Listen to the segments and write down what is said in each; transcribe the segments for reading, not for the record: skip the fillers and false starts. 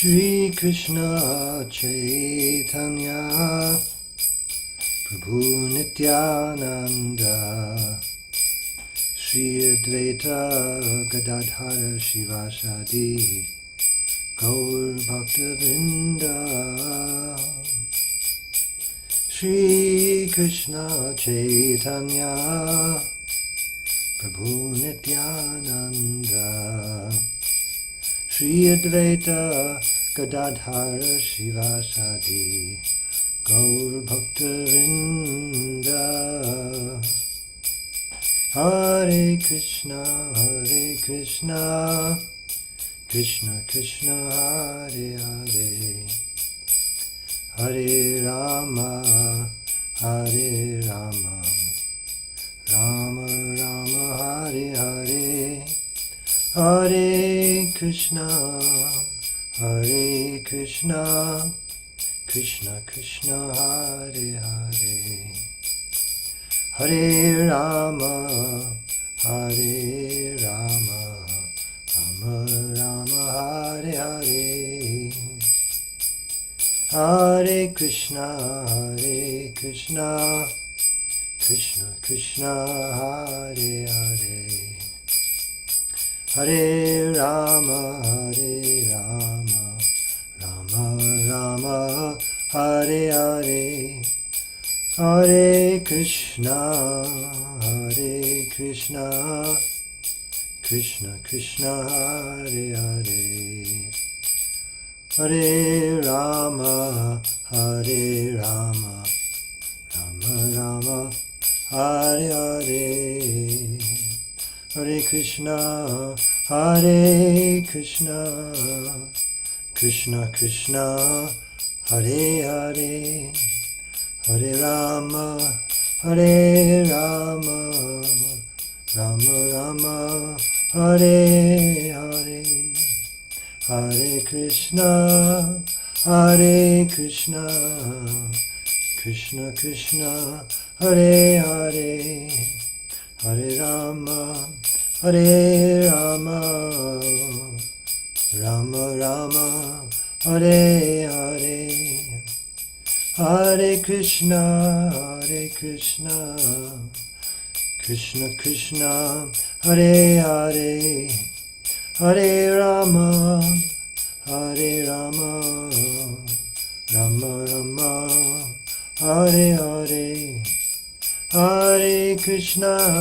Shri Krishna Chaitanya Prabhu Nityananda Shri Advaita Gadadhara Shivasadi Gaur Bhaktavinda Shri Krishna Chaitanya Prabhu Nityananda Shri Advaita Gadadhara Shivasadi Gaur Bhaktavinda Hare Krishna Krishna Krishna Hare Hare Hare Rama Rama Rama Hare Hare Hare Krishna Krishna Krishna Hare Hare Hare Rama Rama Rama Hare Hare Hare Krishna Krishna Krishna Hare Hare Hare Rama Rama Rama Hare Hare Hare Krishna Krishna Krishna Hare Hare Hare Rama Rama Rama Hare Hare Hare Krishna Krishna Krishna Hare Hare Hare Rama Rama Rama Hare Hare Hare Krishna Krishna Krishna Hare Hare Hare Rama Rama Rama Hare Hare Hare Krishna Krishna Krishna Hare Hare Hare Rama Rama Rama Hare Hare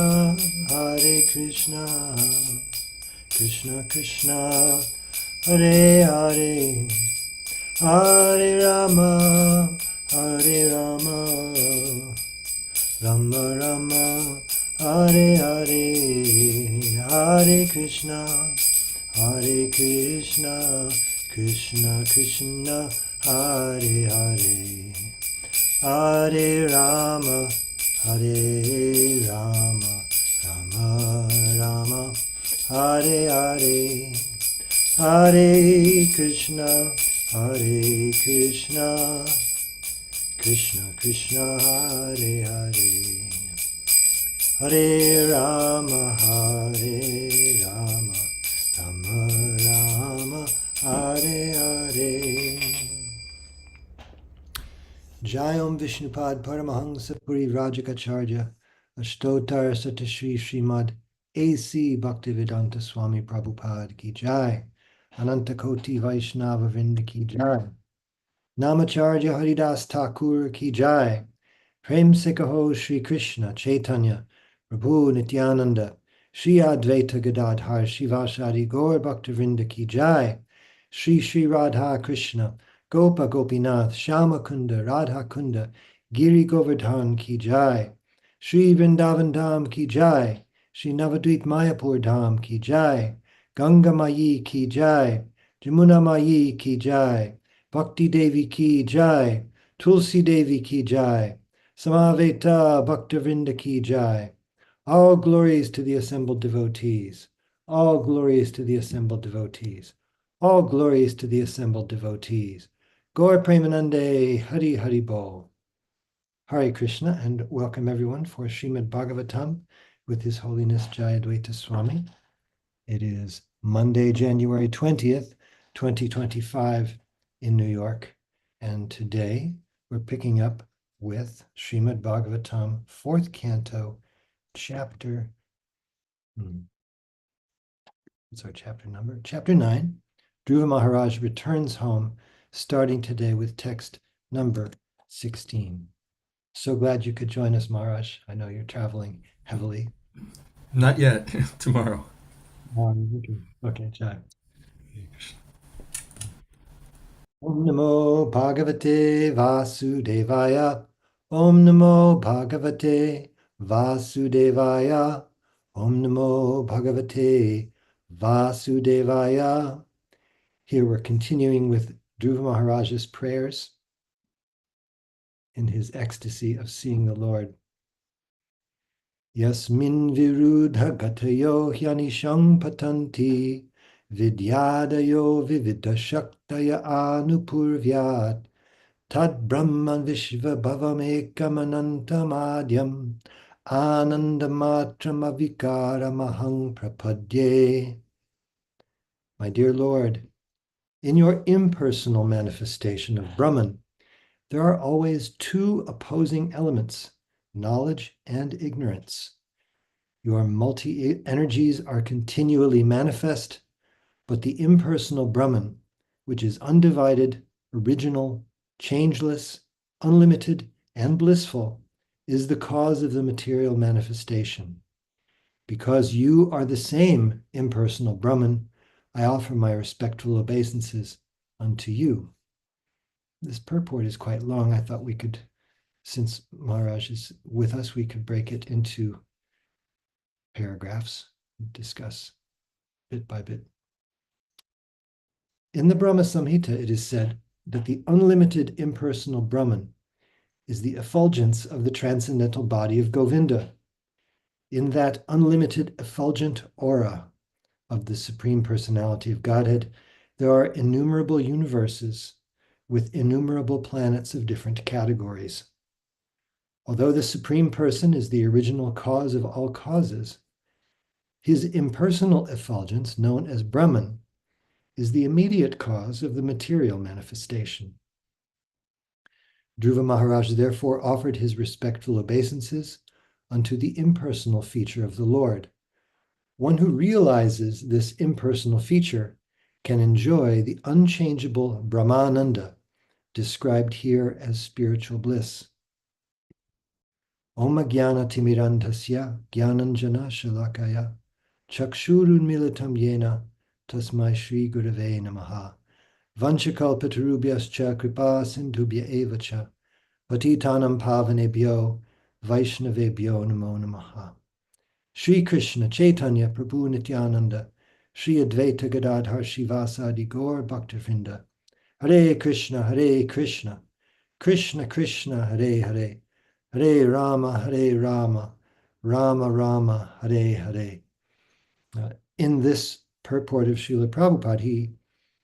Hare Krishna Krishna Krishna Hare Hare Hare Rama Rama Rama Hare Hare Hare Krishna Krishna Krishna Hare Hare Hare Rama Rama Rama Hare Hare Hare Krishna Krishna Krishna Hare Hare Hare Rama Rama Rama Hare Hare Jayam Vishnupad Paramahansa Puri Rajakacharya Ashtotar Satashri Srimad A.C. Bhaktivedanta Swami Prabhupada Ki Jai Ananta Koti Vaishnava Vrinda Ki Jai Namacharya Haridas Thakur Ki Jai Prem Sekaho Shri Krishna Chaitanya Prabhu Nityananda Shri Advaita Gadadhar Shivasari Gaur Bhaktivinoda Ki Jai Shri Radha Krishna Gopa Gopinath Shama Kunda Radha Kunda Giri Govardhan Ki Jai Shri Vrindavan Dham Ki Jai Shri Navadvip Mayapur Dham Ki Jai Ganga Mayi Ki Jai Jamuna Mayi Ki Jai Bhakti Devi Ki Jai Tulsi Devi Ki Jai Samaveta Bhaktivinoda Ki Jai. All glories to the assembled devotees. All glories to the assembled devotees. All glories to the assembled devotees. Gaur Premanande Hari Hari Bol. Hare Krishna, and welcome everyone for Srimad Bhagavatam with His Holiness Jayadvaita Swami. It is Monday, January 20th, 2025 in New York. And today we're picking up with Srimad Bhagavatam, 4th canto, chapter, what's our chapter number? Chapter 9. Dhruva Maharaj returns home, starting today with text number 16. So glad you could join us, Maharaj. I know you're traveling heavily. Not yet. Tomorrow. Okay, Jai. Om Namo Bhagavate Vasudevaya. Om Namo Bhagavate Vasudevaya. Om Namo Bhagavate Vasudevaya. Here we're continuing with Dhruva Maharaj's prayers in his ecstasy of seeing the Lord. Yasmin virudha gatayo hyanishang patanti vidyadayo vividha shaktaya anupurvyat tad brahman vishva bhavam ekamanantamadyam anandamatram avikaramahang prapadye. My dear Lord, in your impersonal manifestation of Brahman, there are always two opposing elements, knowledge and ignorance. Your multi-energies are continually manifest, but the impersonal Brahman, which is undivided, original, changeless, unlimited, and blissful, is the cause of the material manifestation. Because you are the same impersonal Brahman, I offer my respectful obeisances unto you. This purport is quite long. I thought we could, since Maharaj is with us, we could break it into paragraphs and discuss bit by bit. In the Brahma Samhita, it is said that the unlimited impersonal Brahman is the effulgence of the transcendental body of Govinda. In that unlimited effulgent aura of the Supreme Personality of Godhead, there are innumerable universes with innumerable planets of different categories. Although the Supreme Person is the original cause of all causes, his impersonal effulgence, known as Brahman, is the immediate cause of the material manifestation. Dhruva Maharaj therefore offered his respectful obeisances unto the impersonal feature of the Lord. One who realizes this impersonal feature can enjoy the unchangeable Brahmananda, described here as spiritual bliss. Om Jnana Timirantasya Jnananjana Shalakaya Chakshurun Militam Yena Tasmai Shri Gurave Namaha Vanchakalpatarubhyascha Kripa Sindhubhya Evacha Patitanam Pavanebhyo Vaishnavebhyo Namo Namaha. Shri Krishna Chaitanya Prabhu Nityananda Shri Advaita Gadadhar Shivasadi Gaur Bhaktivinoda Hare Krishna Krishna Krishna Hare Hare Hare Rama Rama Rama Hare Hare. In this purport of Srila Prabhupada,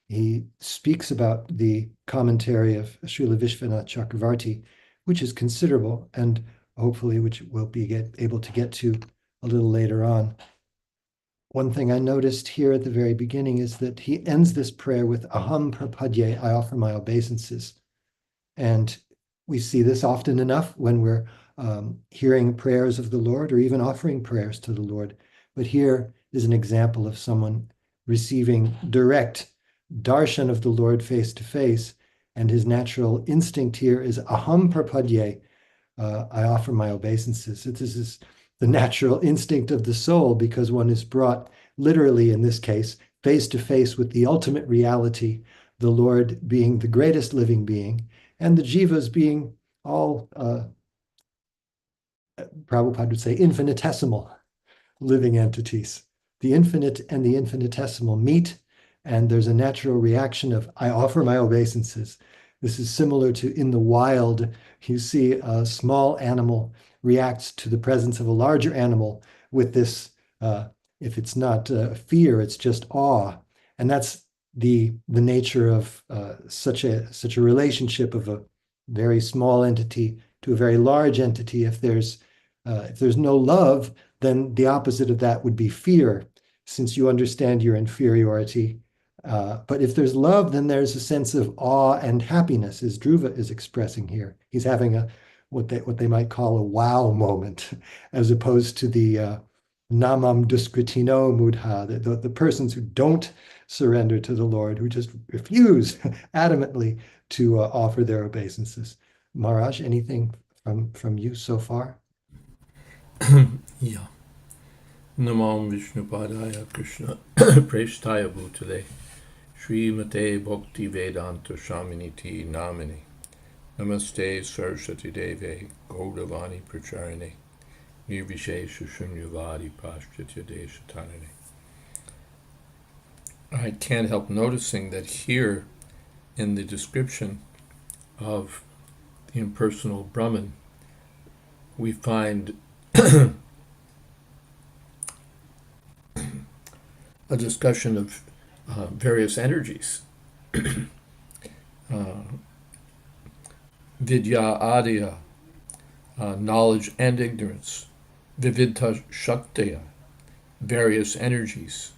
he speaks about the commentary of Srila Vishwanath Chakravarti, which is considerable, and hopefully which we'll be able to get to a little later on. One thing I noticed here at the very beginning is that he ends this prayer with Aham Prapadye, I offer my obeisances. And we see this often enough when we're hearing prayers of the Lord or even offering prayers to the Lord. But here is an example of someone receiving direct darshan of the Lord face to face, and his natural instinct here is Aham Prapadye, I offer my obeisances. This is the natural instinct of the soul, because one is brought literally, in this case, face to face with the ultimate reality, the Lord being the greatest living being, and the jivas being all, Prabhupada would say, infinitesimal living entities. The infinite and the infinitesimal meet, and there's a natural reaction of, I offer my obeisances. This is similar to in the wild, you see a small animal reacts to the presence of a larger animal with this, if it's not fear, it's just awe. And that's the nature of such a relationship of a very small entity to a very large entity. If there's no love, then the opposite of that would be fear, since you understand your inferiority But if there's love, then there's a sense of awe and happiness, as Dhruva is expressing here. He's having a what they might call a wow moment, as opposed to the namam duskritino mudha, the persons who don't surrender to the Lord, who just refuse adamantly to offer their obeisances. Maharaj, anything from you so far? Yeah. Namam Vishnupadaya Krishna Preshtaya Bhutale Srimate Bhakti Vedanta Shaminiti Namini Namaste Saraswati Deve Gaudavani Pracharine Nirvishesha Shunyavadi Paschatya Deshatarane. I can't help noticing that here in the description of the impersonal Brahman, we find a discussion of various energies. Vidya Adya, knowledge and ignorance. Vividta Shaktiya, various energies.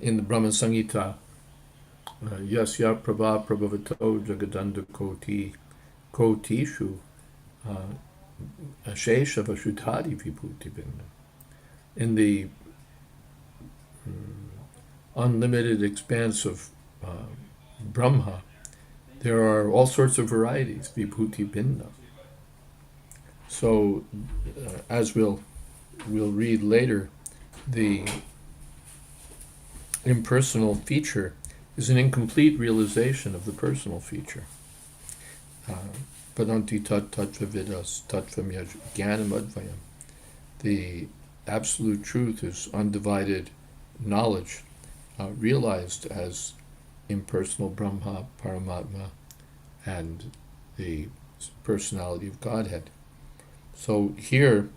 In the Brahma Samhita, Yasya Prabha Prabhavato Jagadanda Koti Kotishu Ashesha Vashutadi Vibhuti Binda. In the unlimited expanse of Brahma, there are all sorts of varieties, Vibhuti Binda. So, as we'll read later, the impersonal feature is an incomplete realization of the personal feature. Padanti tat tattva vidas tattvam jnanam advayam. The absolute truth is undivided knowledge, realized as impersonal Brahma, Paramatma, and the personality of Godhead. So here,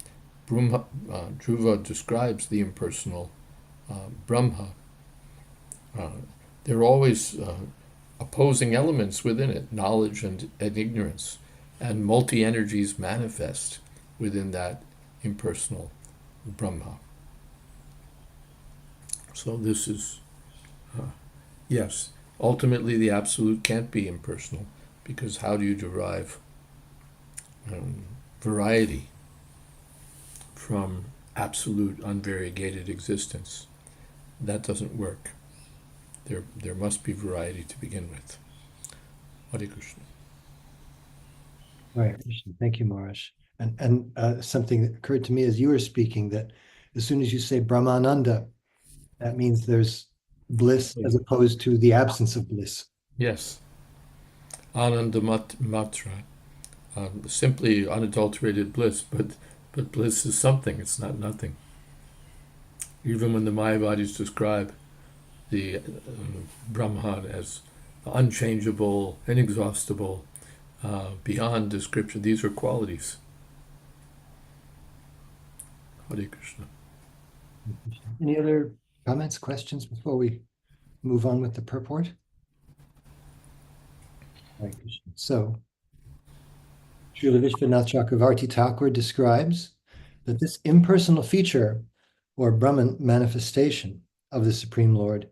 Dhruva describes the impersonal Brahma. There are always opposing elements within it, knowledge and ignorance, and multi-energies manifest within that impersonal Brahma. So this is, yes, ultimately the Absolute can't be impersonal, because how do you derive variety from absolute unvariegated existence? That doesn't work. There must be variety to begin with. Hare Krishna. Right, Krishna. Thank you, Maharaj. And something that occurred to me as you were speaking, that as soon as you say Brahmananda, that means there's bliss as opposed to the absence of bliss. Yes. Ananda Matra. Simply unadulterated bliss, but bliss is something, it's not nothing. Even when the Mayavadis describe the Brahman as unchangeable, inexhaustible, beyond description, these are qualities. Hare Krishna. Any other comments, questions before we move on with the purport? Hare Krishna. So, Srila Vishwanath Chakravarti Thakur describes that this impersonal feature, or Brahman manifestation of the Supreme Lord,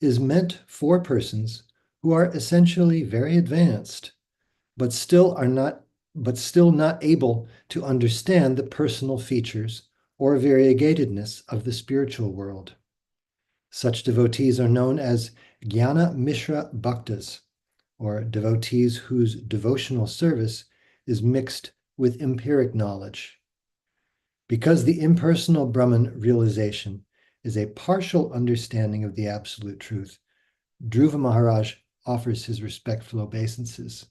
is meant for persons who are essentially very advanced, but still not able to understand the personal features or variegatedness of the spiritual world. Such devotees are known as Jnana Mishra Bhaktas, or devotees whose devotional service is mixed with empiric knowledge. Because the impersonal Brahman realization is a partial understanding of the absolute truth, Dhruva Maharaj offers his respectful obeisances.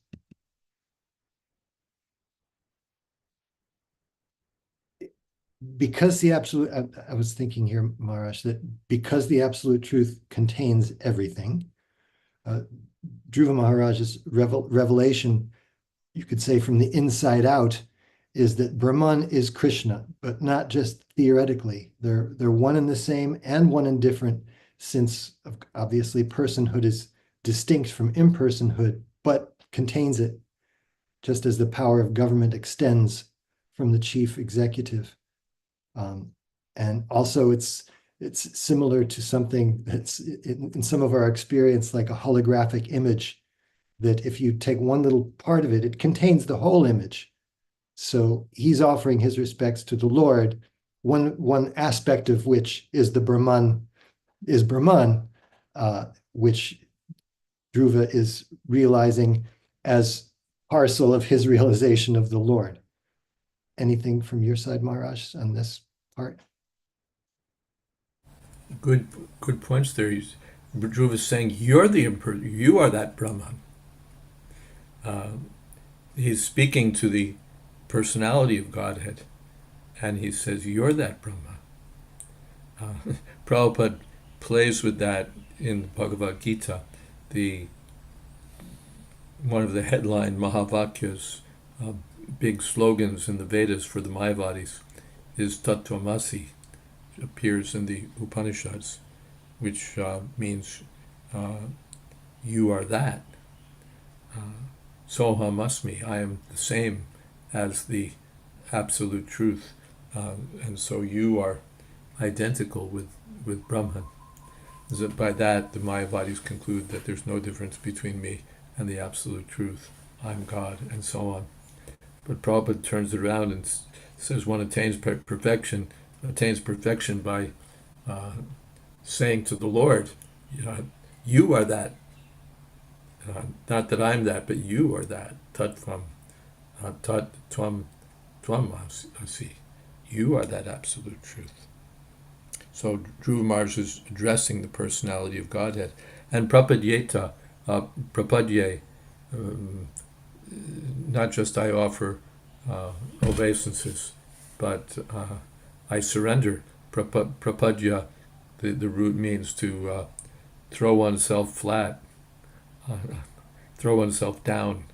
Because the absolute, I was thinking here, Maharaj, that because the absolute truth contains everything, Dhruva Maharaj's revelation, you could say from the inside out, is that Brahman is Krishna, but not just theoretically. They're one and the same and one and different, since obviously personhood is distinct from impersonhood, but contains it, just as the power of government extends from the chief executive. And also it's it's similar to something that's in some of our experience, like a holographic image, that if you take one little part of it, it contains the whole image. So he's offering his respects to the Lord, one aspect of which is the Brahman, which Dhruva is realizing as parcel of his realization of the Lord. Anything from your side, Maharaj, on this part? Good points there. Dhruva is saying you're you are that Brahman. He's speaking to the personality of Godhead, and he says you're that Brahman. Prabhupada plays with that in Bhagavad Gita. One of the headline Mahavakyas, big slogans in the Vedas for the Mayavadis, is Tattvamasi, appears in the Upanishads, which means you are that. Soham asmi, I am the same as the absolute truth, and so you are identical with Brahman. By that, the Mayavadis conclude that there's no difference between me and the absolute truth. I'm God, and so on. But Prabhupada turns it around and says one attains perfection by saying to the Lord, you are that. Not that I'm that, but you are that. Tattvam, tat tvam asi. You are that absolute truth. So Dhruva Maharaj is addressing the personality of Godhead. And prapadyeta, prapadye, not just I offer obeisances, but I surrender. Prapadya, the root means to throw oneself flat, throw oneself down,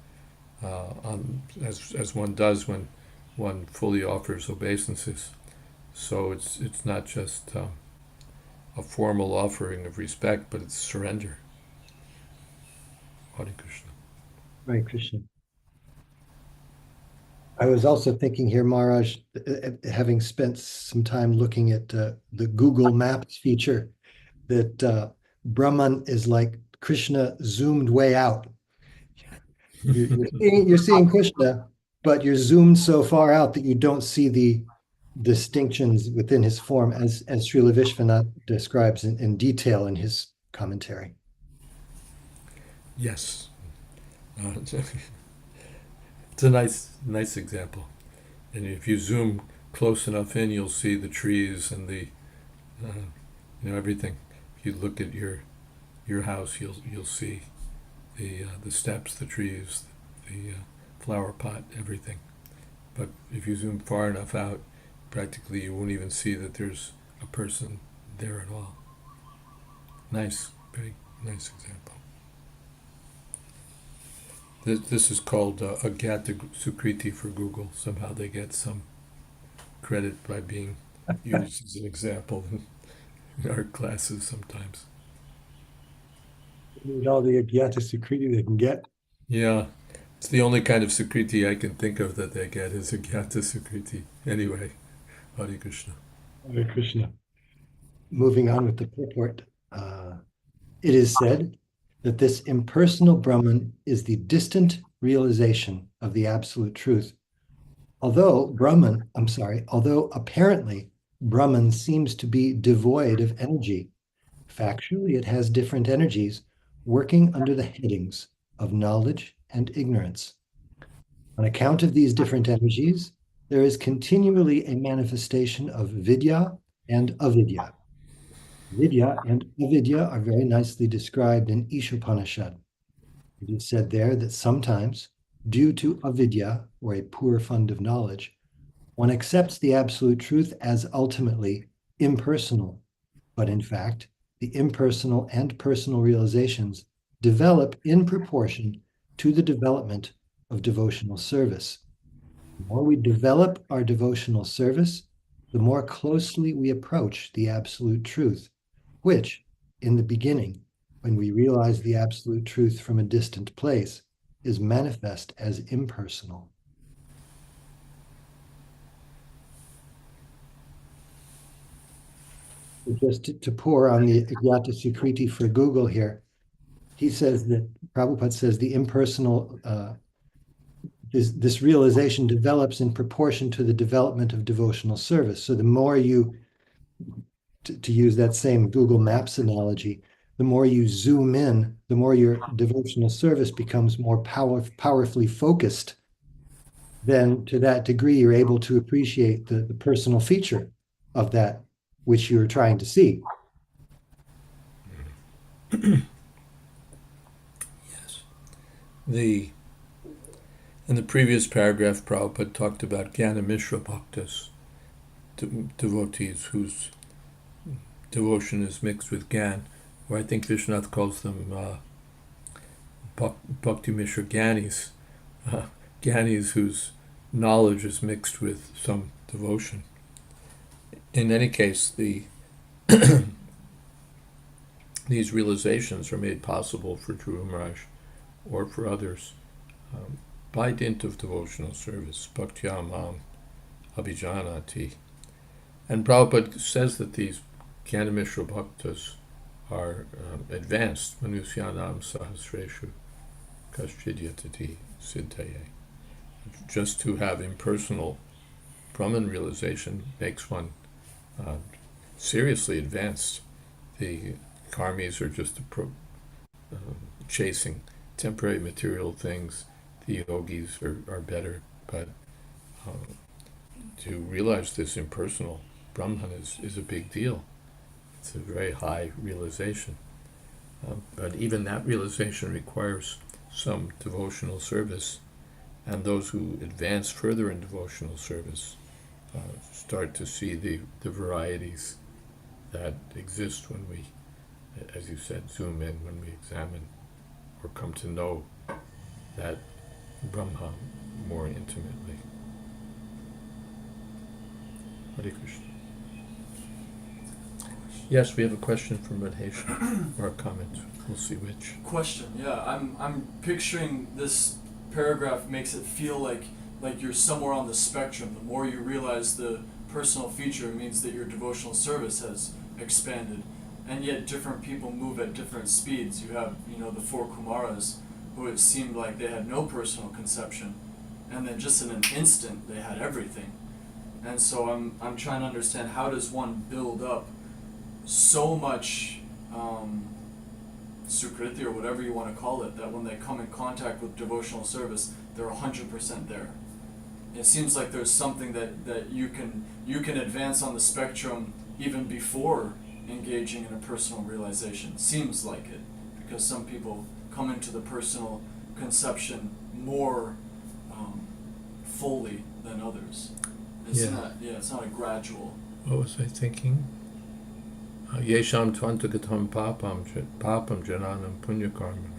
as one does when one fully offers obeisances. So it's not just a formal offering of respect, but it's surrender. Hare Krishna. Hare Krishna. I was also thinking here, Maharaj, having spent some time looking at the Google Maps feature, that Brahman is like Krishna zoomed way out. You're seeing Krishna, but you're zoomed so far out that you don't see the distinctions within his form, as Srila Vishwanath describes in detail in his commentary. Yes. It's a nice example. And if you zoom close enough in, you'll see the trees and the everything. If you look at your house, you'll see the steps, the trees, the flower pot, everything. But if you zoom far enough out, practically you won't even see that there's a person there at all. Nice, very nice example. This is called Agyata Sukriti for Google. Somehow they get some credit by being used as an example in our classes sometimes. With all the Agyata Sukriti they can get. Yeah, it's the only kind of Sukriti I can think of that they get is Agyata Sukriti. Anyway, Hare Krishna. Hare Krishna. Moving on with the purport. It is said that this impersonal Brahman is the distant realization of the absolute truth. Although apparently Brahman seems to be devoid of energy, factually it has different energies working under the headings of knowledge and ignorance. On account of these different energies, there is continually a manifestation of vidya and avidya. Vidya and avidya are very nicely described in Ishopanishad. It is said there that sometimes, due to avidya, or a poor fund of knowledge, one accepts the absolute truth as ultimately impersonal. But in fact, the impersonal and personal realizations develop in proportion to the development of devotional service. The more we develop our devotional service, the more closely we approach the absolute truth, which, in the beginning, when we realize the absolute truth from a distant place, is manifest as impersonal. just to pour on the Agyata Sukriti for Google here, he says that Prabhupada says the impersonal, this realization develops in proportion to the development of devotional service. So the more you, to use that same Google Maps analogy, the more you zoom in, the more your devotional service becomes more powerfully focused. Then to that degree, you're able to appreciate the personal feature of that which you're trying to see. Yes. In the previous paragraph, Prabhupada talked about Jnana Mishra Bhaktas, devotees whose devotion is mixed with Gyan, or I think Vishwanath calls them Bhakti Mishra Gyanis, Gyanis whose knowledge is mixed with some devotion. In any case, these realizations are made possible for Dhruva Maharaj or for others by dint of devotional service, bhaktyamam abhijanati. And Prabhupada says that these Jnana Mishra Bhaktas are advanced, manusyanam sahasreshu kaschidyatati siddhaye. Just to have impersonal Brahman realization makes one seriously advanced. The karmis are just chasing temporary material things. The yogis are better, but to realize this impersonal Brahman is a big deal. It's a very high realization. But even that realization requires some devotional service, and those who advance further in devotional service start to see the varieties that exist when we, as you said, zoom in, when we examine or come to know that Brahma more intimately. Hare Krishna. Yes, we have a question from Radhesha, or a comment. We'll see which. Question, yeah. I'm picturing this paragraph makes it feel like you're somewhere on the spectrum. The more you realize the personal feature, it means that your devotional service has expanded. And yet different people move at different speeds. You have, the four Kumaras, who it seemed like they had no personal conception, and then just in an instant they had everything. And so I'm trying to understand, how does one build up so much sukriti, or whatever you want to call it, that when they come in contact with devotional service, they're 100% there. It seems like there's something that you can advance on the spectrum even before engaging in a personal realization. Seems like it, because some people come into the personal conception more fully than others. It's not a gradual. What was I thinking? Yesham tvantagatam papam jananam punyakarma.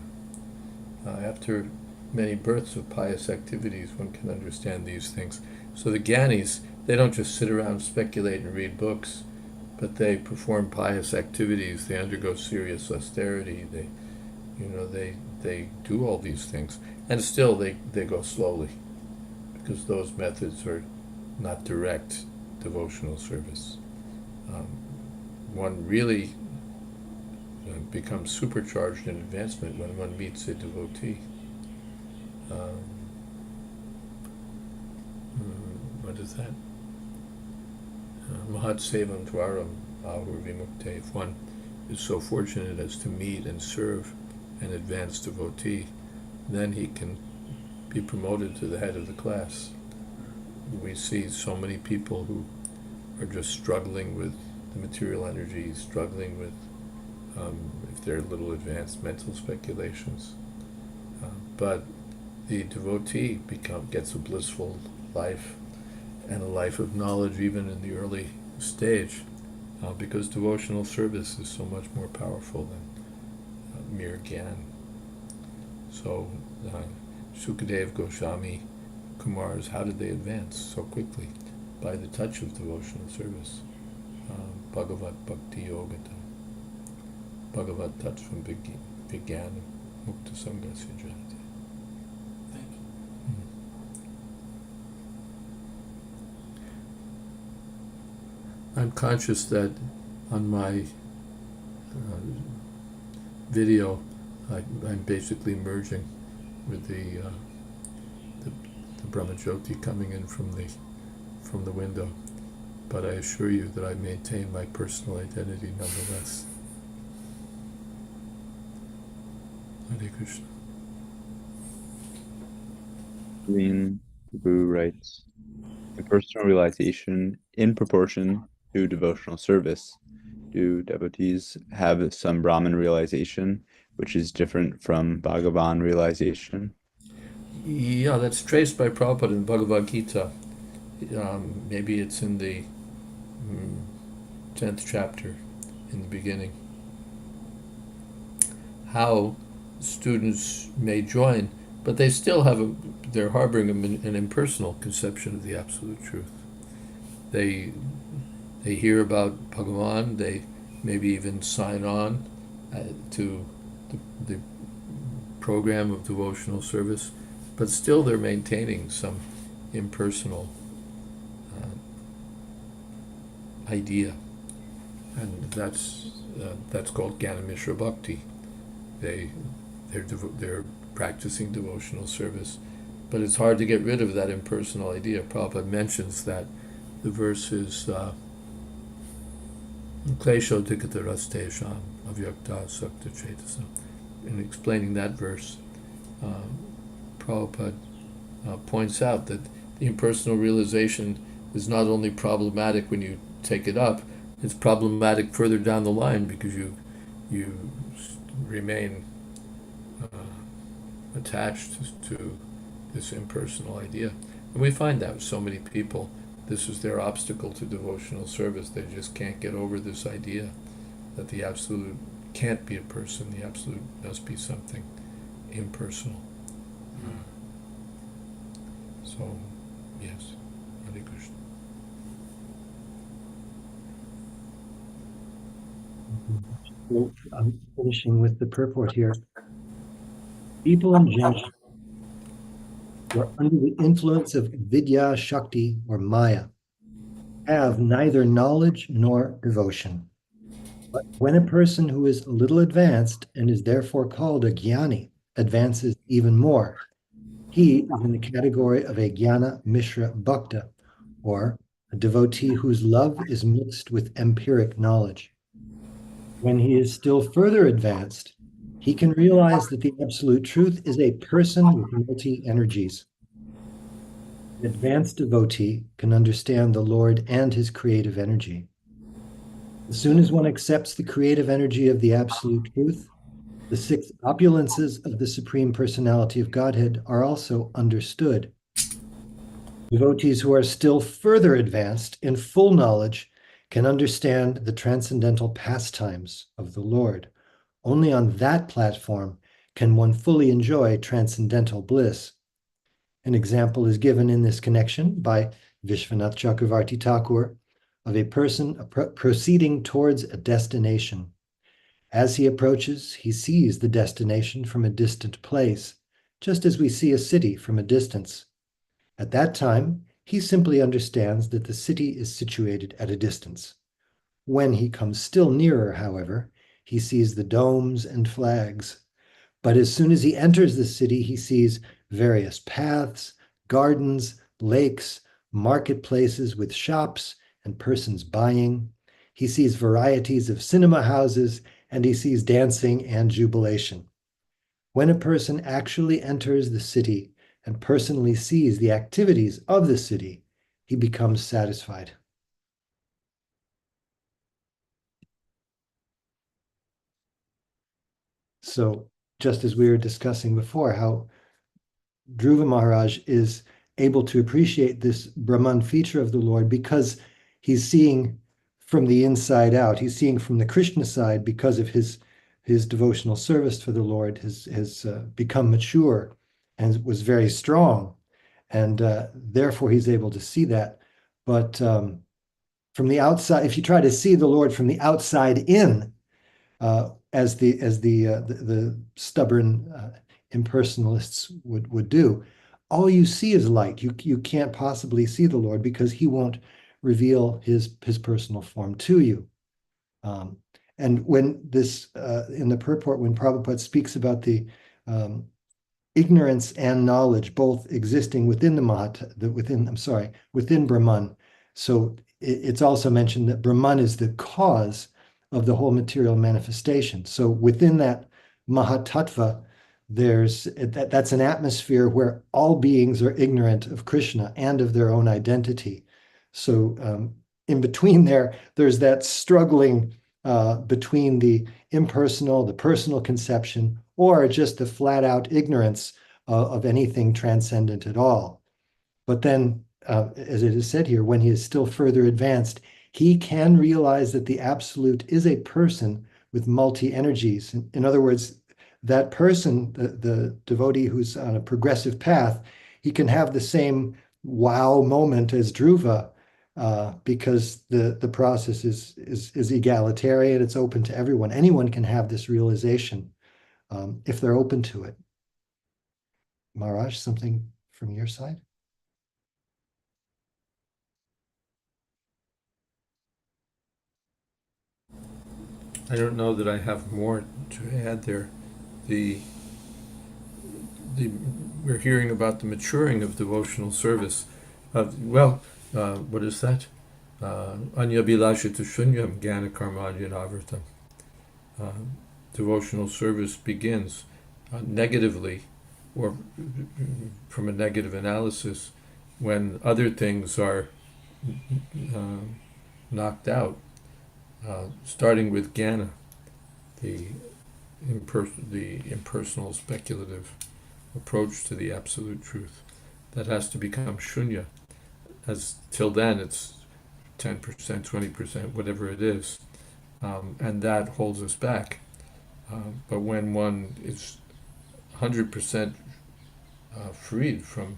After many births of pious activities, one can understand these things. So the Gyanis, they don't just sit around, speculate, and read books, but they perform pious activities. They undergo serious austerity. They do all these things, and still they go slowly, because those methods are not direct devotional service. One really becomes supercharged in advancement when one meets a devotee. What is that? Mahat sevam dwaram ahur vimukte. If one is so fortunate as to meet and serve an advanced devotee, then he can be promoted to the head of the class. We see so many people who are just struggling with the material energy, struggling with, if they're little advanced, mental speculations. But the devotee gets a blissful life, and a life of knowledge even in the early stage, because devotional service is so much more powerful than mere Gyan. So Sukadev Goswami Kumars, how did they advance so quickly? By the touch of devotional service. Bhagavat Bhakti Yogata. Bhagavat touch from Vijnana Mukta Sangasya Jayati. Thank you. I'm conscious that on my video, I'm basically merging with the Brahmajyoti coming in from the window. But I assure you that I maintain my personal identity nonetheless. Hare Krishna. Green Prabhu writes, impersonal realization in proportion to devotional service. Do devotees have some Brahman realization which is different from Bhagavan realization? Yeah, that's traced by Prabhupada in Bhagavad Gita. Maybe it's in the 10th chapter, in the beginning. How students may join, but they still they're harboring an impersonal conception of the absolute truth. They hear about Bhagavan, they maybe even sign on to the program of devotional service, but still they're maintaining some impersonal idea, and that's called Jnana Mishra Bhakti. They're practicing devotional service, but it's hard to get rid of that impersonal idea. Prabhupada mentions that the verse is Klesho Dikhatarastesham Avyakta Sakta Chetasa. In explaining that verse, Prabhupada points out that the impersonal realization is not only problematic when you take it up, it's problematic further down the line because you remain attached to this impersonal idea. And we find that with so many people, this is their obstacle to devotional service. They just can't get over this idea that the Absolute can't be a person, the Absolute must be something impersonal. So, yes, Hare Krishna. So I'm finishing with the purport here. People in general who are under the influence of Vidya, Shakti, or Maya have neither knowledge nor devotion. But when a person who is a little advanced and is therefore called a jnani advances even more, he is in the category of a Jnana Mishra Bhakta, or a devotee whose love is mixed with empiric knowledge. When he is still further advanced, he can realize that the absolute truth is a person with multi-energies. An advanced devotee can understand the Lord and his creative energy. As soon as one accepts the creative energy of the absolute truth, the 6 opulences of the Supreme Personality of Godhead are also understood. Devotees who are still further advanced in full knowledge can understand the transcendental pastimes of the Lord. Only on that platform can one fully enjoy transcendental bliss. An example is given in this connection by Vishwanath Chakravarti Thakur of a person proceeding towards a destination. As he approaches, he sees the destination from a distant place, just as we see a city from a distance. At that time, he simply understands that the city is situated at a distance. When he comes still nearer, however, he sees the domes and flags. But as soon as he enters the city, he sees various paths, gardens, lakes, marketplaces with shops and persons buying. He sees varieties of cinema houses, and he sees dancing and jubilation. When a person actually enters the city and personally sees the activities of the city, he becomes satisfied. So, just as we were discussing before, how Dhruva Maharaj is able to appreciate this Brahman feature of the Lord because he's seeing from the inside out. He's seeing from the Krishna side because of his devotional service for the Lord has become mature and was very strong. And therefore he's able to see that. But from the outside, if you try to see the Lord from the outside in, as the stubborn impersonalists would do, all you see is light. You can't possibly see the Lord because he won't reveal his personal form to you. And when this, in the purport, when Prabhupada speaks about the ignorance and knowledge both existing within within Brahman. So it's also mentioned that Brahman is the cause of the whole material manifestation. So within that Mahatattva, that's an atmosphere where all beings are ignorant of Krishna and of their own identity. So in between there's that struggling between the impersonal, the personal conception, or just the flat out ignorance of anything transcendent at all. But then, as it is said here, when he is still further advanced, he can realize that the Absolute is a person with multi-energies. In other words, that person, the devotee who's on a progressive path, he can have the same wow moment as Dhruva, because the process is egalitarian, it's open to everyone. Anyone can have this realization if they're open to it. Maharaj, something from your side? I don't know that I have more to add there. The we're hearing about the maturing of devotional service. What is that? Anya bilashita shunyam jnana karmanya navartam. Devotional service begins negatively, or from a negative analysis, when other things are knocked out, starting with jnana, the impersonal speculative approach to the absolute truth. That has to become shunya. As till then it's 10%, 20%, whatever it is, and that holds us back. But when one is 100% freed from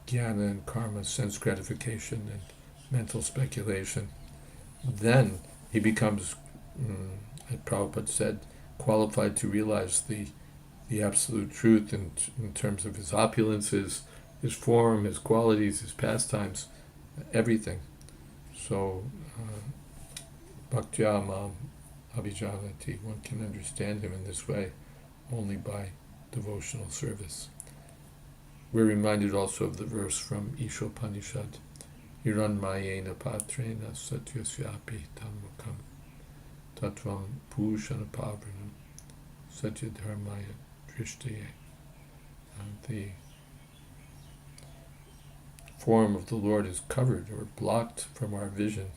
jnana and karma, sense gratification and mental speculation, then he becomes, as Prabhupada said, qualified to realize the absolute truth in terms of his opulences, his form, his qualities, his pastimes, everything. So, bhaktya mam abhijanati, one can understand him in this way only by devotional service. We're reminded also of the verse from Ishopanishad, Hiranmayena patrena satyasyapi tammukam tattvam purushana pavranam satyadharmaya drishtaye. The form of the Lord is covered or blocked from our vision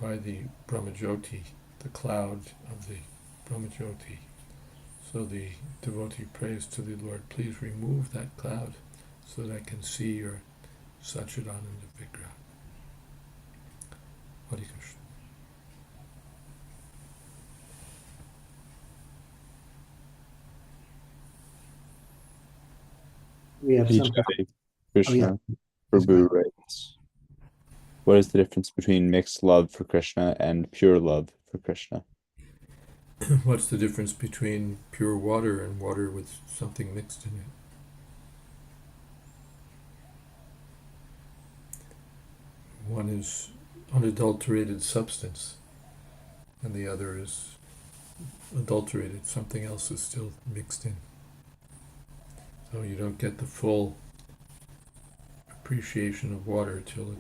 by the Brahmajyoti, the cloud of the Brahmajyoti. So the devotee prays to the Lord, please remove that cloud so that I can see your Satchidananda Vigraha. Hare Krishna. We have some. Krishna, Prabhu writes, what is the difference between mixed love for Krishna and pure love for Krishna? What's the difference between pure water and water with something mixed in it? One is unadulterated substance, and the other is adulterated. Something else is still mixed in. So you don't get the full appreciation of water till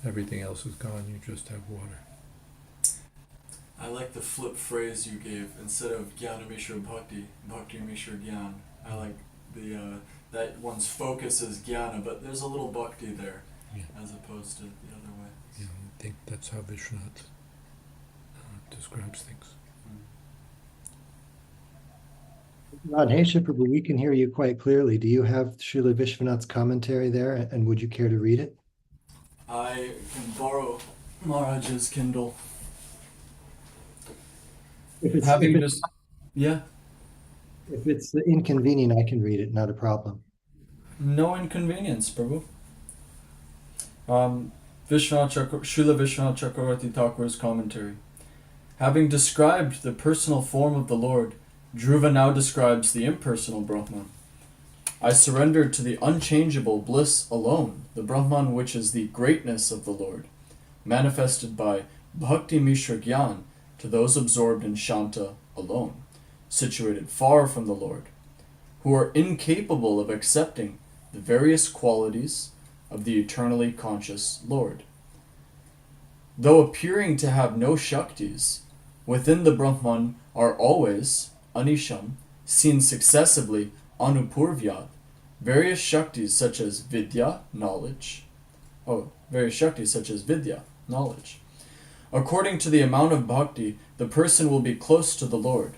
everything else is gone. You just have water. I like the flip phrase you gave. Instead of Jnana Mishra Bhakti, Bhakti Mishra Gyan. I like the that one's focus is Jnana, but there's a little Bhakti there, as opposed to the other way. Yeah, I think that's how Vishwanath describes things. Radhesha Prabhu, we can hear you quite clearly. Do you have Srila Vishwanath's commentary there, and would you care to read it? I can borrow Maharaj's Kindle. If it's inconvenient, I can read it, not a problem. No inconvenience, Prabhu. Srila Vishwanath Chakravarti Thakur's commentary. Having described the personal form of the Lord, Dhruva now describes the impersonal Brahman. I surrendered to the unchangeable bliss alone, the Brahman which is the greatness of the Lord, manifested by Bhakti Mishra Gyan, to those absorbed in Shanta alone, situated far from the Lord, who are incapable of accepting the various qualities of the eternally conscious Lord. Though appearing to have no Shaktis, within the Brahman are always, Anisham, seen successively Anupurvyat, various Shaktis such as Vidya, knowledge. According to the amount of bhakti, the person will be close to the Lord.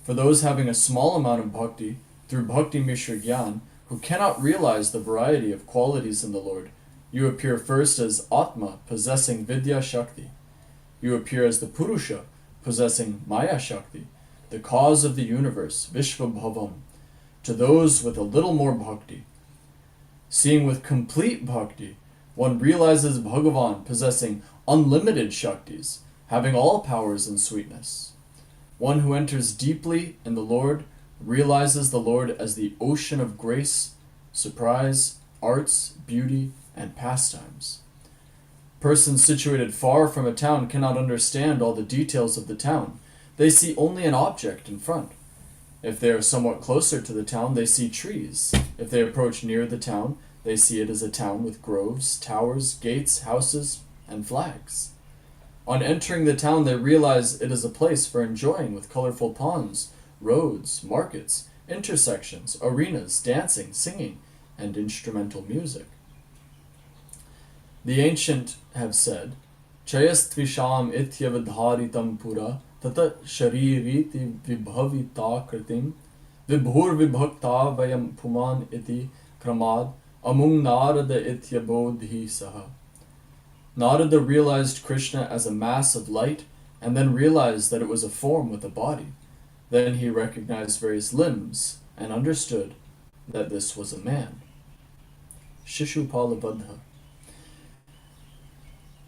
For those having a small amount of bhakti, through Bhakti Mishra Gyan, who cannot realize the variety of qualities in the Lord, you appear first as Atma, possessing Vidya Shakti. You appear as the Purusha, possessing Maya Shakti, the cause of the universe, Vishvabhavam, to those with a little more bhakti. Seeing with complete bhakti, one realizes Bhagavan possessing unlimited Shaktis, having all powers and sweetness. One who enters deeply in the Lord realizes the Lord as the ocean of grace, surprise, arts, beauty, and pastimes. Persons situated far from a town cannot understand all the details of the town. They see only an object in front. If they are somewhat closer to the town, they see trees. If they approach near the town, they see it as a town with groves, towers, gates, houses, and flags. On entering the town, they realize it is a place for enjoying with colorful ponds, roads, markets, intersections, arenas, dancing, singing, and instrumental music. The ancient have said, Chayastvisham ityavadharitam pura tata shaririti vibhavita kritim vibhur vibhakta vayam puman iti kramad amung narada ityabodhi saha. Narada realized Krishna as a mass of light and then realized that it was a form with a body. Then he recognized various limbs and understood that this was a man. Shishupalabadha.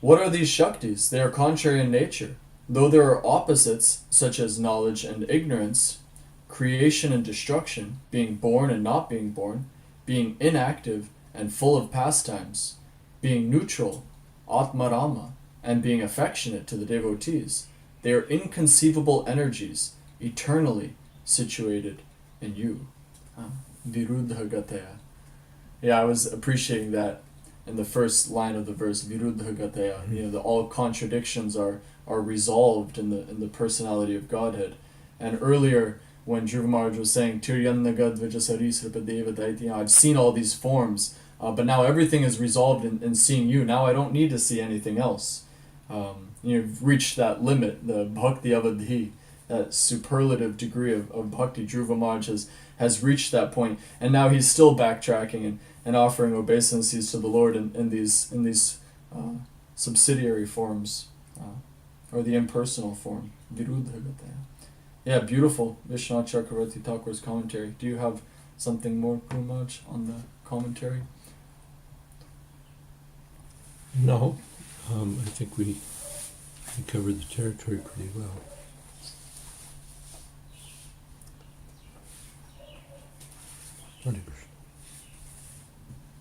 What are these Shaktis? They are contrary in nature. Though there are opposites, such as knowledge and ignorance, creation and destruction, being born and not being born, being inactive and full of pastimes, being neutral, Atmarama, and being affectionate to the devotees, they are inconceivable energies, eternally situated in you. Viruddhagataya. Yeah, I was appreciating that in the first line of the verse, Viruddhagataya. You know, all contradictions are resolved in the personality of Godhead. And earlier, when Dhruva Maharaj was saying, Tiryannagad Vijasarisrpadevadaiti, I've seen all these forms, but now everything is resolved in seeing you. Now I don't need to see anything else. You've reached that limit, the Bhakti Avadhi, that superlative degree of Bhakti. Dhruva Maharaj has reached that point, and now he's still backtracking and offering obeisances to the Lord in these subsidiary forms, or the impersonal form. Viruddhagataya. Yeah, beautiful. Vishwanath Chakravarti Thakur's commentary. Do you have something more, Purmaj, on the commentary? No, I think we covered the territory pretty well. Hare Krishna.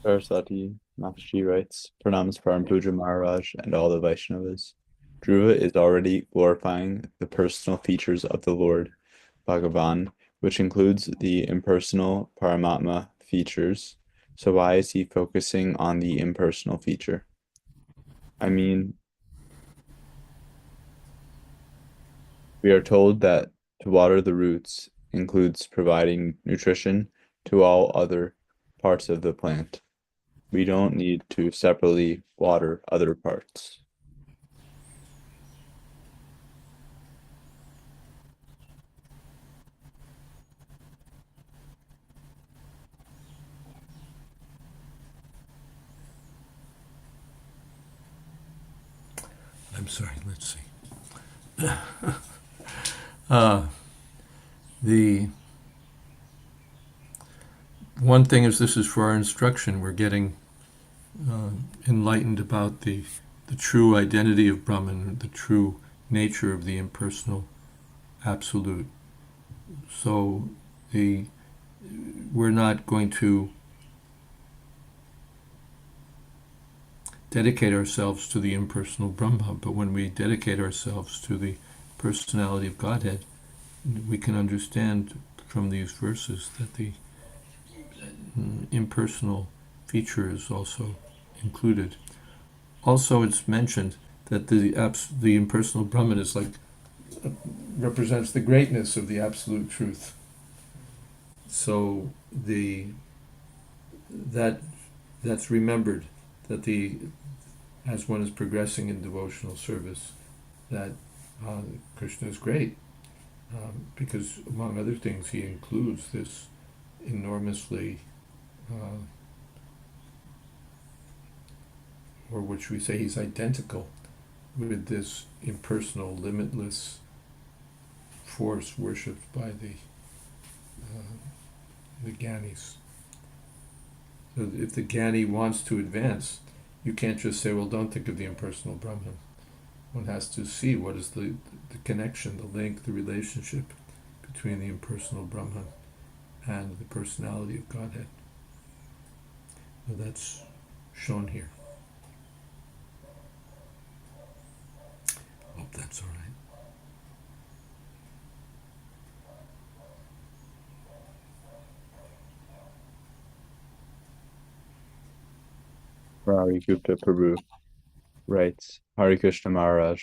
Saraswati Mataji writes, Pranams Param Puja Maharaj and all the Vaishnavas. Dhruva is already glorifying the personal features of the Lord, Bhagavan, which includes the impersonal Paramatma features. So why is he focusing on the impersonal feature? I mean, we are told that to water the roots includes providing nutrition to all other parts of the plant. We don't need to separately water other parts. I'm sorry, let's see. The one thing is, this is for our instruction. We're getting enlightened about the true identity of Brahman, the true nature of the impersonal absolute. So we're not going to dedicate ourselves to the impersonal Brahma, but when we dedicate ourselves to the personality of Godhead, we can understand from these verses that the impersonal feature is also included. Also, it's mentioned that the impersonal Brahman is like represents the greatness of the absolute truth. So that's remembered, that as one is progressing in devotional service, that Krishna is great, because among other things he includes this enormously, or which we say he's identical with this impersonal, limitless force worshipped by the Gyanis. So if the Gyani wants to advance, you can't just say, well, don't think of the impersonal Brahman. One has to see what is the connection, the link, the relationship between the impersonal Brahman and the personality of Godhead. So that's shown here. Hope that's all right. Rari Gupta Prabhu writes, Hare Krishna Maharaj,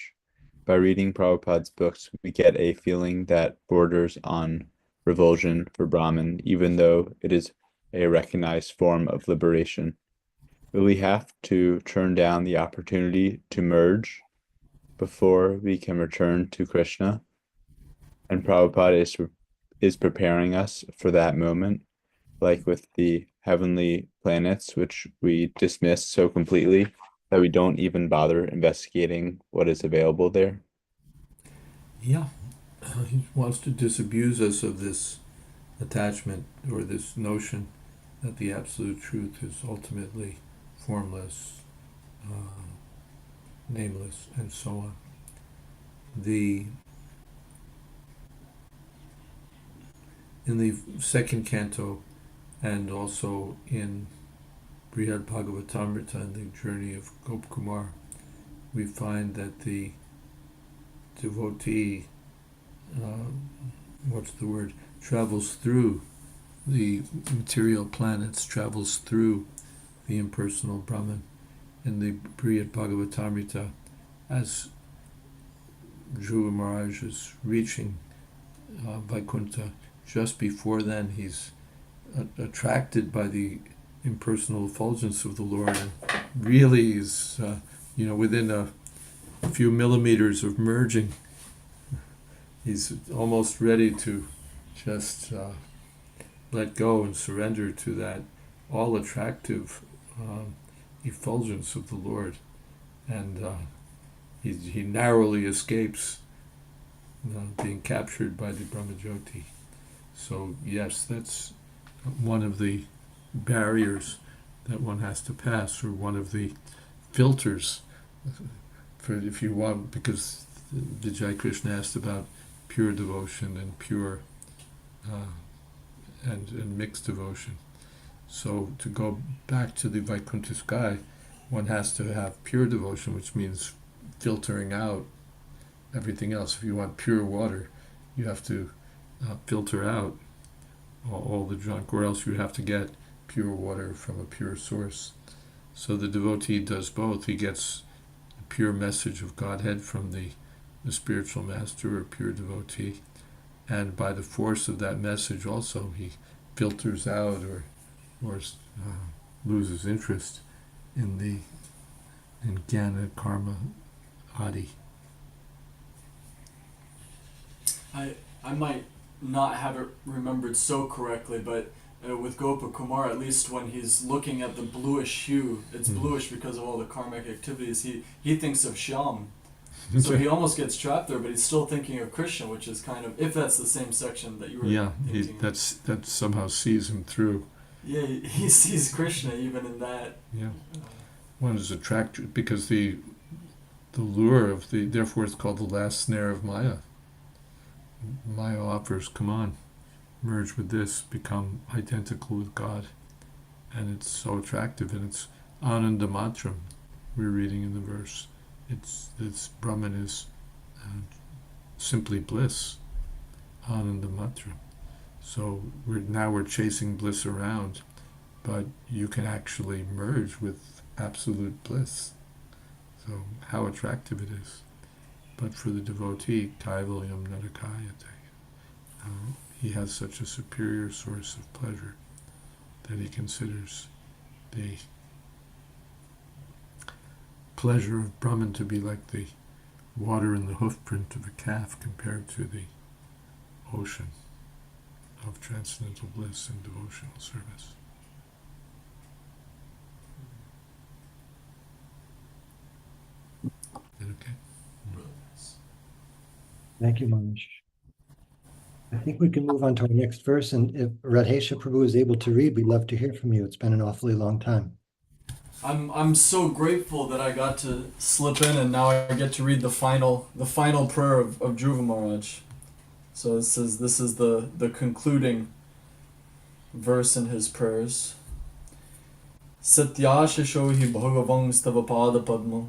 by reading Prabhupada's books, we get a feeling that borders on revulsion for Brahman, even though it is a recognized form of liberation. Will we have to turn down the opportunity to merge before we can return to Krishna? And Prabhupada is preparing us for that moment, like with the heavenly planets, which we dismiss so completely that we don't even bother investigating what is available there. Yeah, he wants to disabuse us of this attachment or this notion that the absolute truth is ultimately formless, nameless, and so on. In the second canto, and also in Brihad Bhagavatamrita, in the journey of Gopkumar, we find that the devotee, travels through the material planets, travels through the impersonal Brahman. In the Brihad Bhagavatamrita, as Dhruva Maharaj is reaching Vaikuntha, just before then he's attracted by the impersonal effulgence of the Lord, and really is, within a few millimeters of merging. He's almost ready to just let go and surrender to that all-attractive effulgence of the Lord, and he narrowly escapes being captured by the Brahmajyoti. So yes, that's one of the barriers that one has to pass, or one of the filters, for, if you want, because Vijay Krishna asked about pure devotion and pure and mixed devotion. So to go back to the Vaikuntha sky, one has to have pure devotion, which means filtering out everything else. If you want pure water, you have to filter out all the junk, or else you have to get pure water from a pure source. So the devotee does both. He gets a pure message of Godhead from the spiritual master or pure devotee, and by the force of that message also he filters out or loses interest in jnana, karma, adi. I might not have it remembered so correctly, but with Gopa Kumar, at least when he's looking at the bluish hue, it's bluish because of all the karmic activities, he thinks of Shyam. So he almost gets trapped there, but he's still thinking of Krishna, which is kind of, if that's the same section that you were thinking. That somehow sees him through. Yeah, he sees Krishna even in that. Yeah, one is attracted because the lure of therefore it's called the last snare of Maya. Maya offers, come on, merge with this, become identical with God, and it's so attractive, and it's Ananda Matram. We're reading in the verse. This Brahman is simply bliss, Ananda Matra. So we're chasing bliss around, but you can actually merge with absolute bliss. So how attractive it is. But for the devotee, Kaivalyam Narakayate, he has such a superior source of pleasure that he considers the pleasure of Brahman to be like the water in the hoofprint of a calf compared to the ocean of transcendental bliss and devotional service. Is that okay? Thank you, Manish. I think we can move on to our next verse, and if Radhesha Prabhu is able to read, we'd love to hear from you. It's been an awfully long time. I'm so grateful that I got to slip in, and now I get to read the final prayer of Dhruva Maharaj. So this is the concluding verse in his prayers. Satyashasho hi bhagavang stavapada padma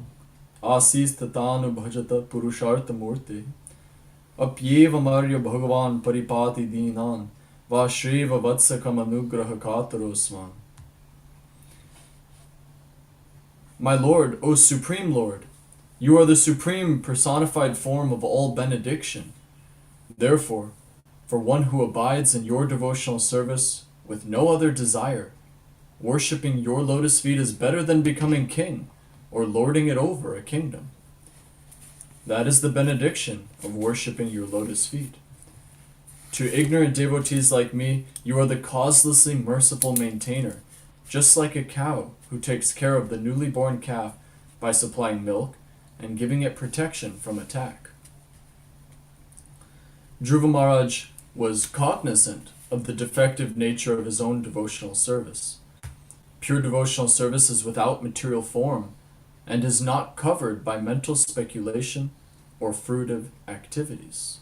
asis tatanu bhajata purushartha murti apyeva marya bhagavan paripati dinan vashreva vatsakam anugraha katarosman. My Lord, O Supreme Lord, you are the supreme personified form of all benediction. Therefore, for one who abides in your devotional service with no other desire, worshipping your lotus feet is better than becoming king or lording it over a kingdom. That is the benediction of worshipping your lotus feet. To ignorant devotees like me, you are the causelessly merciful maintainer, just like a cow who takes care of the newly born calf by supplying milk and giving it protection from attack. Dhruva Maharaj was cognizant of the defective nature of his own devotional service. Pure devotional service is without material form and is not covered by mental speculation or fruitive activities.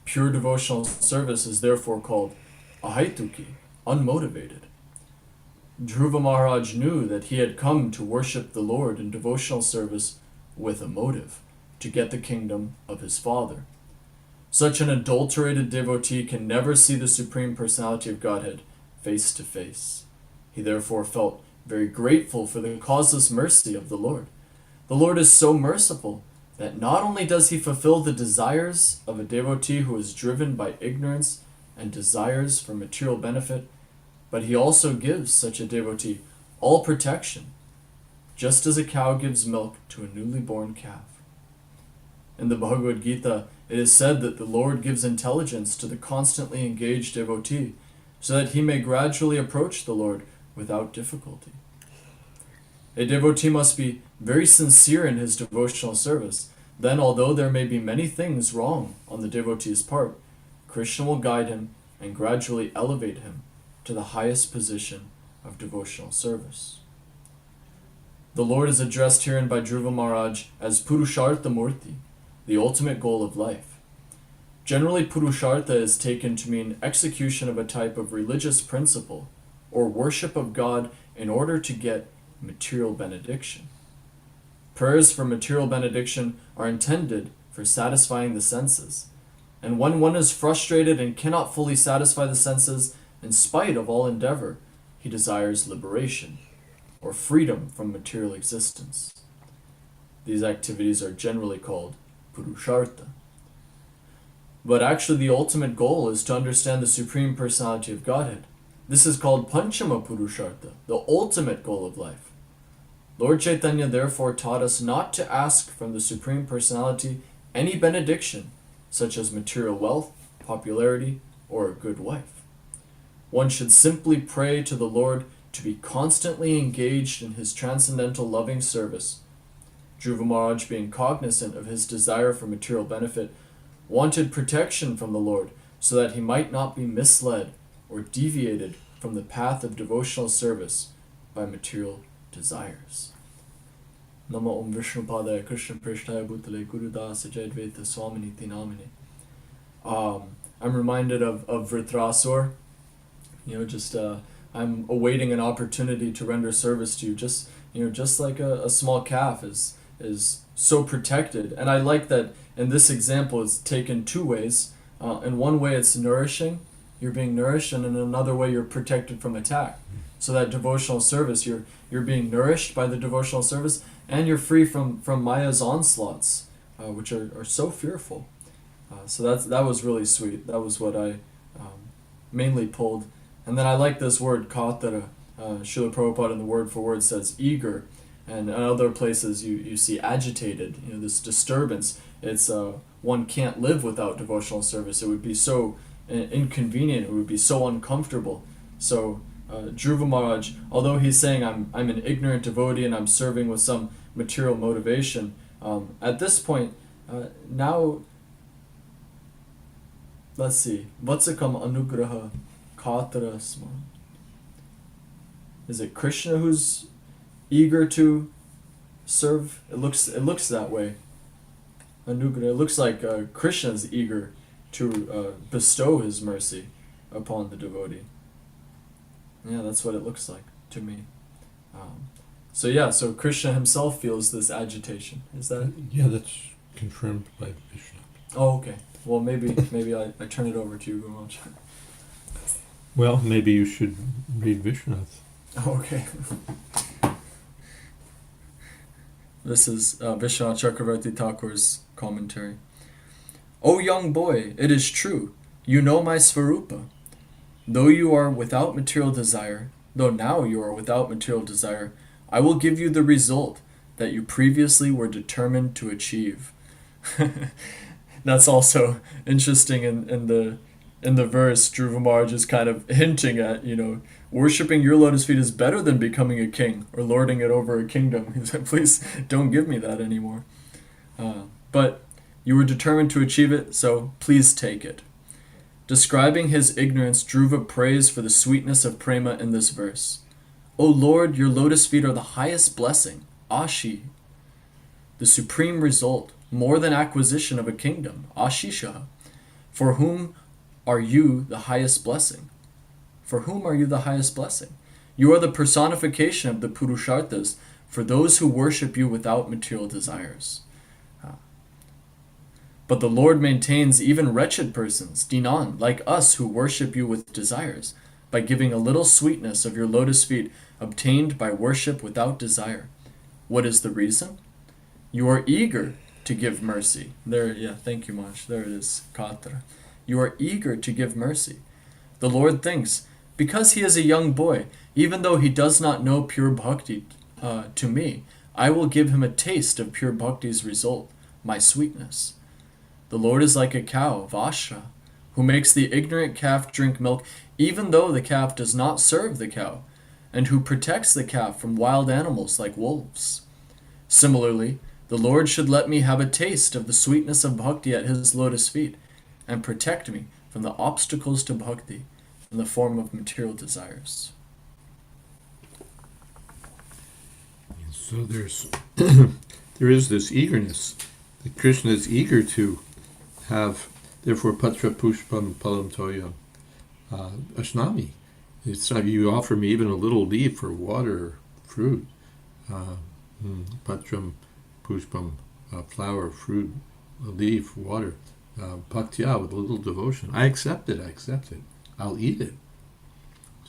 Pure devotional service is therefore called ahaituki, unmotivated. Dhruva Maharaj knew that he had come to worship the Lord in devotional service with a motive, to get the kingdom of his Father. Such an adulterated devotee can never see the Supreme Personality of Godhead face to face. He therefore felt very grateful for the causeless mercy of the Lord. The Lord is so merciful that not only does he fulfill the desires of a devotee who is driven by ignorance and desires for material benefit, but he also gives such a devotee all protection, just as a cow gives milk to a newly born calf. In the Bhagavad Gita, it is said that the Lord gives intelligence to the constantly engaged devotee, so that he may gradually approach the Lord without difficulty. A devotee must be very sincere in his devotional service. Then, although there may be many things wrong on the devotee's part, Krishna will guide him and gradually elevate him to the highest position of devotional service. The Lord is addressed herein by Dhruva Maharaj as Purushartha Murti, the ultimate goal of life. Generally, Purushartha is taken to mean execution of a type of religious principle or worship of God in order to get material benediction. Prayers for material benediction are intended for satisfying the senses, and when one is frustrated and cannot fully satisfy the senses, in spite of all endeavor, he desires liberation, or freedom from material existence. These activities are generally called Purushartha. But actually the ultimate goal is to understand the Supreme Personality of Godhead. This is called Panchama Purushartha, the ultimate goal of life. Lord Chaitanya therefore taught us not to ask from the Supreme Personality any benediction, such as material wealth, popularity, or a good wife. One should simply pray to the Lord to be constantly engaged in his transcendental loving service. Dhruva Maharaj, being cognizant of his desire for material benefit, wanted protection from the Lord so that he might not be misled or deviated from the path of devotional service by material desires. Nama Om Vishnu Padaya Krishna Prishtaya Bhutale Guru Dasa Jayadvaita Swami Niti Namine. I'm reminded of Vritrasur. I'm awaiting an opportunity to render service to you, just like a small calf is so protected. And I like that in this example it's taken two ways. In one way it's nourishing, you're being nourished, and in another way you're protected from attack. So that devotional service, you're being nourished by the devotional service, and you're free from Maya's onslaughts, which are so fearful. So that was really sweet. That was what I mainly pulled. And then I like this word, katara. Srila Prabhupada in the word for word says eager. And in other places you see agitated, this disturbance. It's one can't live without devotional service. It would be so inconvenient. It would be so uncomfortable. So Dhruva Maharaj, although he's saying I'm an ignorant devotee and I'm serving with some material motivation, at this point, now, let's see, Vatsakam Anugraha Katara Sma. Is it Krishna who's eager to serve? It looks that way. Anugraha. It looks like Krishna's eager to bestow his mercy upon the devotee. Yeah, that's what it looks like to me. So Krishna himself feels this agitation. Is that? Yeah, that's confirmed by Vishnu. Oh, okay. Well, maybe I turn it over to you, Gurumaj. Well, maybe you should read Vishnunath. Oh, okay. This is Vishwanath Chakravarti Thakur's commentary. O young boy, it is true, you know my Svarupa. Though now you are without material desire, I will give you the result that you previously were determined to achieve. That's also interesting in the verse. Dhruva Maharaj is kind of hinting at, worshipping your lotus feet is better than becoming a king or lording it over a kingdom. He said, please don't give me that anymore. But you were determined to achieve it, so please take it. Describing his ignorance, Dhruva prays for the sweetness of prema in this verse. O Lord, your lotus feet are the highest blessing, Ashi, the supreme result, more than acquisition of a kingdom, Ashisha. For whom are you the highest blessing? For whom are you the highest blessing? You are the personification of the Purusharthas for those who worship you without material desires. But the Lord maintains even wretched persons, Dinan, like us who worship you with desires, by giving a little sweetness of your lotus feet obtained by worship without desire. What is the reason? You are eager to give mercy. Thank you much. There it is, Katra. You are eager to give mercy. The Lord thinks, because he is a young boy, even though he does not know pure bhakti to me, I will give him a taste of pure bhakti's result, my sweetness. The Lord is like a cow, Vasha, who makes the ignorant calf drink milk, even though the calf does not serve the cow, and who protects the calf from wild animals like wolves. Similarly, the Lord should let me have a taste of the sweetness of bhakti at his lotus feet, and protect me from the obstacles to bhakti in the form of material desires. So there is this eagerness that Krishna is eager to have. Therefore, patra pushpam palam toya ashnami. It's like you offer me even a little leaf or water, fruit. Patram pushpam, flower, fruit, a leaf, water. Bhaktya, with a little devotion. I accept it. I'll eat it.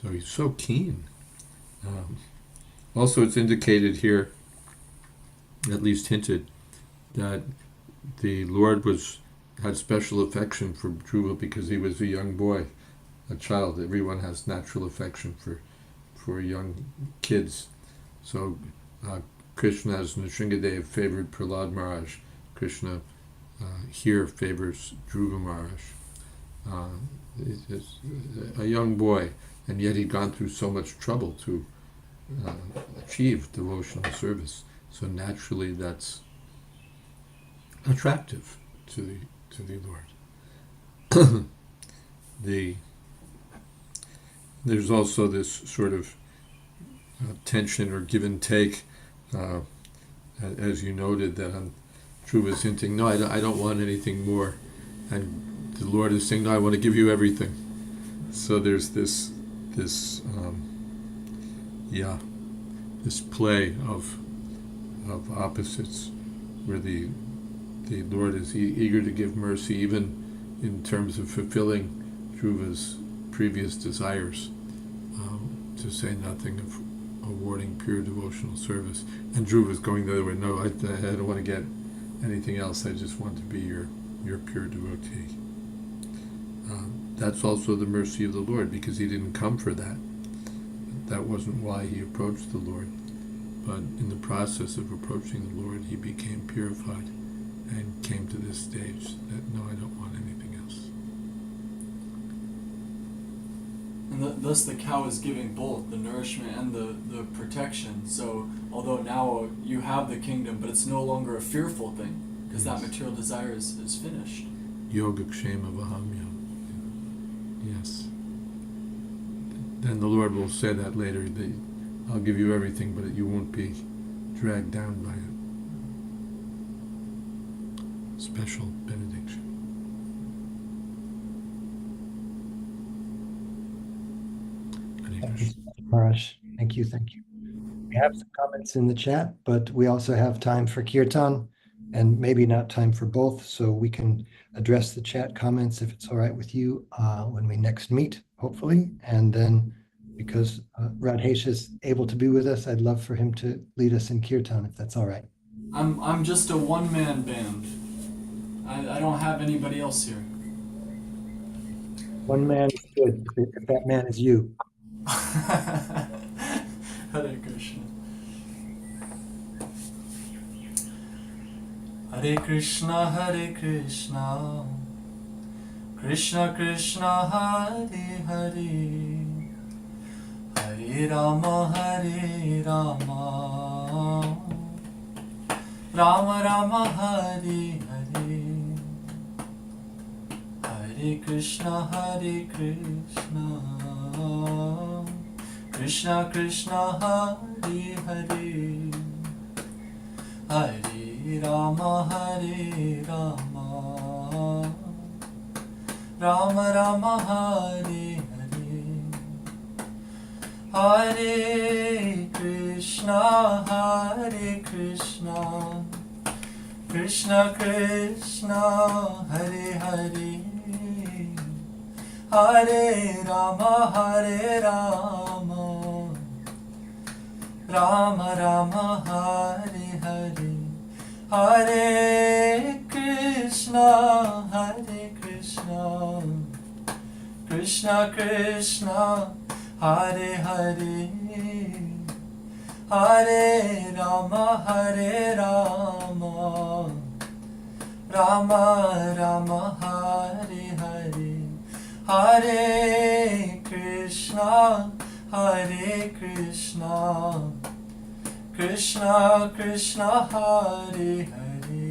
So he's so keen. Also, it's indicated here, at least hinted, that the Lord had special affection for Dhruva because he was a young boy, a child. Everyone has natural affection for young kids. So Krishna, as Nrsingadev favored Prahlad Maharaj, Krishna here favors Dhruva Maharaj. He's a young boy, and yet he'd gone through so much trouble to achieve devotional service. So naturally, that's attractive to the Lord. There's also this sort of tension or give and take, as you noted, that Dhruva's hinting, no, I don't want anything more, and the Lord is saying, no, I want to give you everything. So there's this play of opposites. where the Lord is eager to give mercy, even in terms of fulfilling Dhruva's previous desires, to say nothing of awarding pure devotional service. And Dhruva's going the other way. No, I don't want to get anything else. I just want to be your pure devotee. That's also the mercy of the Lord, because he didn't come for that. That wasn't why he approached the Lord. But in the process of approaching the Lord, he became purified and came to this stage that, no, I don't want anything else. And thus the cow is giving both the nourishment and the protection. So although now you have the kingdom, but it's no longer a fearful thing, because that material desire is finished. Yoga kshema vahamya. Yes. Then the Lord will say that later, that I'll give you everything, but you won't be dragged down by it. Special benediction. Thank you, Maharaj. Thank you. We have some comments in the chat, but we also have time for kirtan, and maybe not time for both, so we can address the chat comments if it's all right with you when we next meet, hopefully. And then, because Radhesh is able to be with us, I'd love for him to lead us in kirtan, if that's all right. I'm just a one-man band. I don't have anybody else here. One man is good, if that man is you. Hare Krishna. Hare Krishna, Hare Krishna, Krishna Krishna, Hare Hare, Hare Rama, Hare Rama, Rama Rama, Hare Hare, Hare Krishna, Hare Krishna, Krishna Krishna, Hare Hare, Hare Rama, Hare Rama, Rama Rama, Hare Hare, Hare Krishna, Hare Krishna, Krishna Krishna, Hare Hare, Hare Rama, Hare Rama, Rama Rama, Hare Hare, Hare Krishna, Hare Krishna, Krishna Krishna, Hare Hare, Hare Rama, Hare Rama, Rama Rama, Hare Hare, Hare Krishna, Hare Krishna, Krishna Krishna, Hare Hare,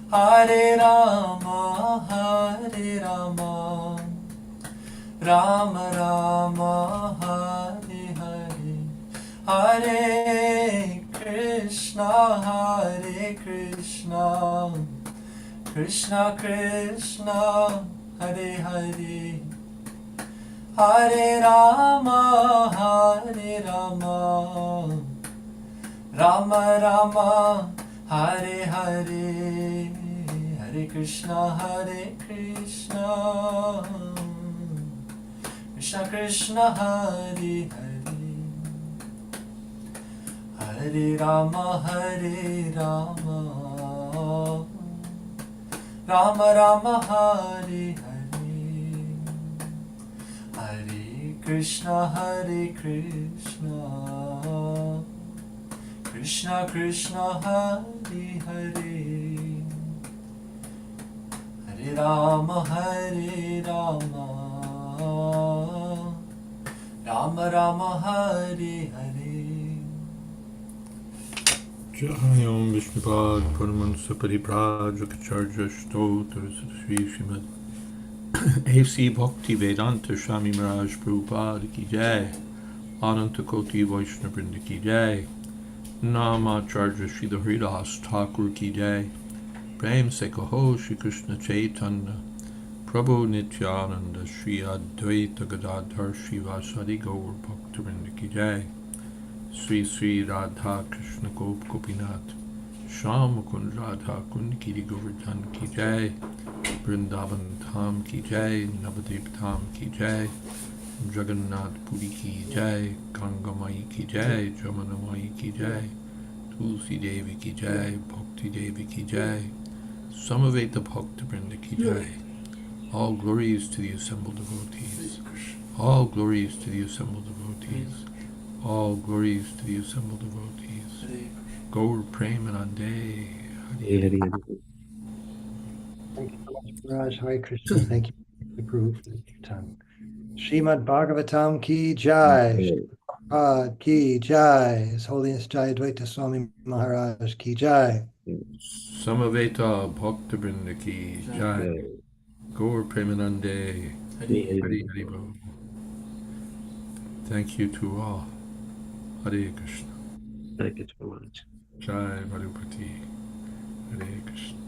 Hare Rama, Hare Rama, Rama Rama, Hare Hare, Hare Krishna, Hare Krishna, Krishna Krishna, Hare Hare, Hare Rama, Hare Rama, Rama Rama, Hare Hare, Hare Krishna, Hare Krishna, Krishna Krishna, Hare Hare, Hare Rama, Hare Rama, Rama Rama, Hare Hare, Hare Krishna, Hare Krishna, Krishna Krishna, Hare Hare, Hare Rama, Hare Rama, Rama Rama, Hare Hare. Jayom Vishnupad Paramansa Pariprajrakacharya Stotra Sri Srimad A.C. Bhakti Vedanta Swami Maharaj Prabhupada Ki Jai, Ananta Koti Vaishnava Vrinda Ki Jai, Namacharya Sri Haridas Thakur Ki Jai, Prem Se Kaho Shri Krishna Chaitanya Prabhu Nityananda Sri Advaita Gadadhar Sri Vasadi Gaur Bhakta Vrinda Ki Jai, Sri Sri Radha Krishna Gop Gopinath Sham Kund Radha Kund Giri Govardhan Ki Jai, Vrindavan Dham Ki Jai, Navadvip Dham Ki Jai, Jagannath Puri Ki Jai, Ganga Mai Ki Jai, Jamuna Mai Ki Jai, Tulsi Devi Ki Jai, Bhakti Devi Ki Jai, Samaveta Bhakta Vrinda Ki Jai. All glories to the assembled devotees. All glories to the assembled devotees. All glories to the assembled devotees. Gaur Premanande. Hare Hare Hare. Thank you so much, Raj. Hare Krishna. Thank you for the proof of your tongue. Srimad Bhagavatam ki jai. Prabhupada ki jai. His Holiness Jayadvaita Swami Maharaj ki jai. Samaveta Bhakta Vrinda Ki Jai. Gaur Premanande. Hari Hari Bol. Thank you to all. Hare Krishna. Thank you so much. Jai Madhupati. Hare Krishna.